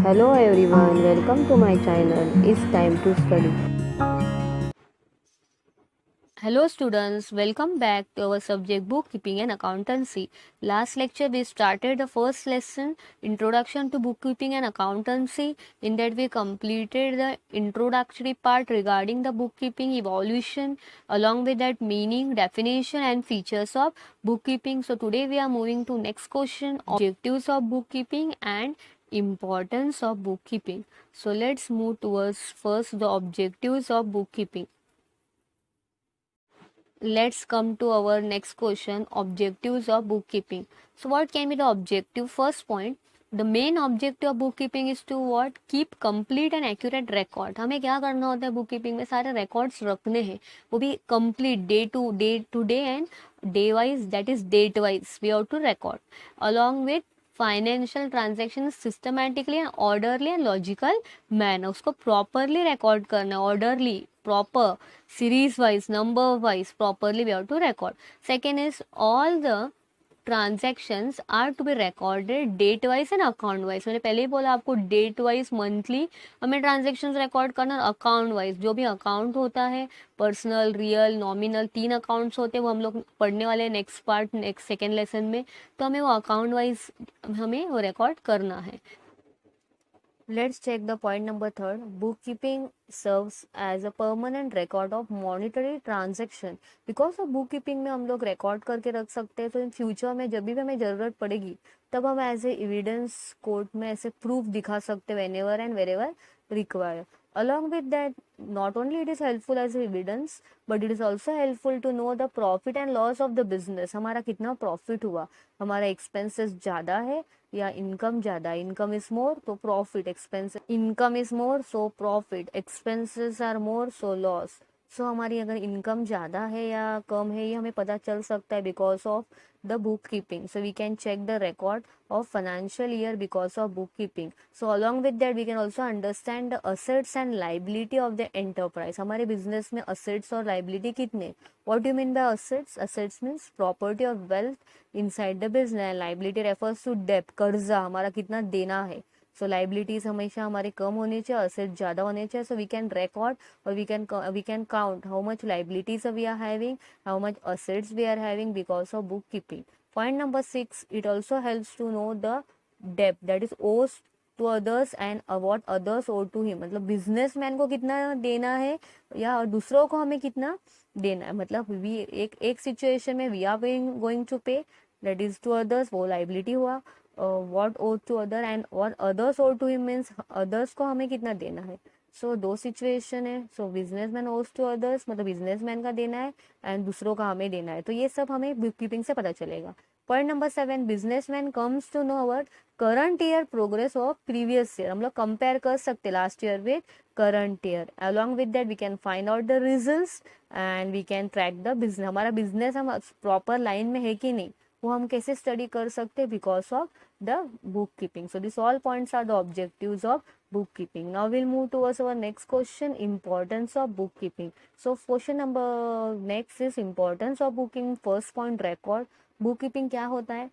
Hello everyone, welcome to my channel. It's time to study. Hello students, welcome back to our subject bookkeeping and accountancy. Last lecture we started the first lesson, introduction to bookkeeping and accountancy. In that we completed the introductory part regarding the bookkeeping evolution, along with that meaning, definition and features of bookkeeping. So today we are moving to next question, objectives of bookkeeping and importance of bookkeeping. So let's move towards first the objectives of bookkeeping. Let's come to our next question, objectives of bookkeeping. So what can be the objective? First point, the main objective of bookkeeping is to what? Keep complete and accurate record. हमें क्या करना होता है bookkeeping में? सारे records रखने हैं, वो भी complete day and day wise, that is date wise we have to record, along with financial transaction systematically and orderly and logical manner, उसको प्रॉपरली रिकॉर्ड करना है, orderly proper series wise, number wise, properly we have to record. Second is all the transactions are to be recorded date wise and account wise. मैंने पहले ही बोला आपको date wise monthly हमें transactions record करना, account wise जो भी account होता है, personal, real, nominal, 3 accounts होते हैं, वो हम लोग पढ़ने वाले next part next second lesson में, तो हमें वो अकाउंट वाइज हमें वो रिकॉर्ड करना है. Let's check the point number third. Bookkeeping serves as a permanent record of monetary transaction. Because of bookkeeping में हम लोग record करके रख सकते हैं, तो in future में जब भी हमें ज़रूरत पड़ेगी तब हम ऐसे evidence कोर्ट में ऐसे proof दिखा सकते हैं whenever and wherever required. Along with that, not only it is helpful as evidence, but it is also helpful to know the profit and loss of the business. हमारा कितना profit हुआ, हमारा expenses ज़्यादा है या इनकम ज़्यादा, income is more तो profit, expense income is more so profit, expenses are more so loss. So हमारी अगर इनकम ज़्यादा है या कम है ये हमें पता चल सकता है because of the bookkeeping. So we can check the record of financial year because of book keeping. So along with that we can also understand the assets and liability of the enterprise. हमारे business में assets और liability कितने, what do you mean by assets? Assets means property of wealth inside the business. Liability refers to डेब्ट, कर्जा, हमारा कितना देना है. सो लाइबिलिटीज हमेशा हमारे कम होने चाहिए, असेट ज़्यादा होने चाहिए. सो वी कैन रिकॉर्ड और we can count how much liabilities we are having, how much assets we are having because of book keeping. Point number 6, it also helps to know the डेब्ट that is owes to others and what others owe to him. मतलब businessman को कितना देना है या दूसरों को हमें कितना देना है. मतलब वी एक सिचुएशन में we are going to pay, that is to others, वो लाइबिलिटी हुआ. What owe to other and what others owe to him means others को हमें कितना देना है. सो दो सिचुएशन है. So businessman owes to others मतलब बिजनेसमैन का देना है एंड दूसरों का हमें देना है. तो ये सब हमें बुक कीपिंग से पता चलेगा. Point number 7, businessman comes to know our current year progress of previous year. हम लोग कंपेयर कर सकते last year with current year. Along with that we can find out the results and we can track the business. हमारा business हम proper line में है कि नहीं वो हम कैसे स्टडी कर सकते हैं because of the bookkeeping. So this all points are the objectives of bookkeeping. Now we'll move towards our next question, importance of bookkeeping. So question number next is importance of bookkeeping. First point, record. bookkeeping क्या होता है,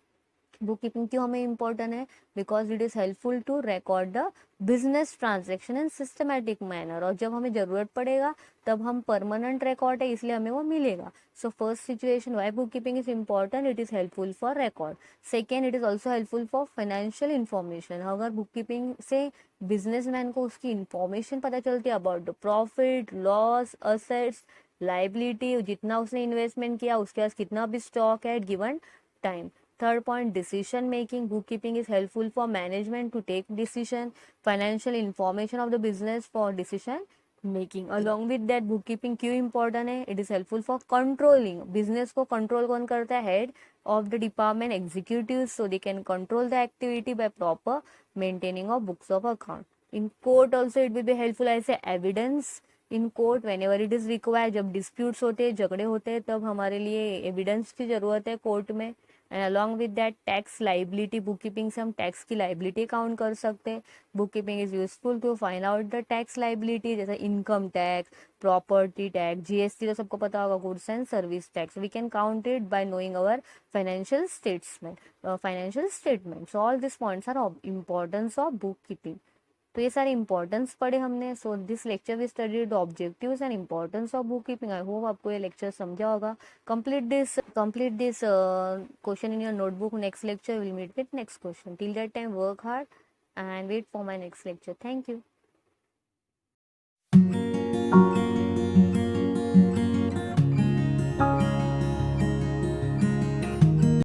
book keeping क्यों हमें important है? Because it is helpful to record the business transaction in systematic manner. और जब हमें ज़रूरत पड़ेगा तब हम परमानेंट रिकॉर्ड है इसलिए हमें वो मिलेगा. So first situation Y book keeping is important, it is helpful for record. Second, it is also helpful for financial information. अगर बुक कीपिंग से बिजनेसमैन को उसकी इन्फॉर्मेशन पता चलती है about the profit, loss, assets, liability, जितना उसने investment किया उसके पास कितना भी स्टॉक है at given time. Third point, decision making. Bookkeeping is helpful for management to take decision. Financial information of the business for decision making. Along with that, bookkeeping क्यों important है? It is helpful for controlling. Business को control कौन करता है? Head of the department, executives, so they can control the activity by proper maintaining of books of account. In court also it will be helpful as a evidence. In court when ever it is required, जब disputes होते हैं, झगड़े होते हैं, तब हमारे लिए evidence की ज़रूरत है कोर्ट में. And along with that tax liability. Book keeping से हम टैक्स की लाइबिलिटी काउंट कर सकते हैं. Book keeping is useful to find out the tax liability, जैसे income tax, property tax, GST तो सबको पता होगा, goods and service tax. We can count it by knowing our financial statement. So all this points are of importance of book keeping. तो ये सारे importance पढ़े हमने. सो this lecture we studied objectives and importance of book keeping. I hope आपको ये lecture समझा होगा. Complete this question in your notebook. Next lecture we'll meet with next question. Till that time work hard and wait for my next lecture. Thank you.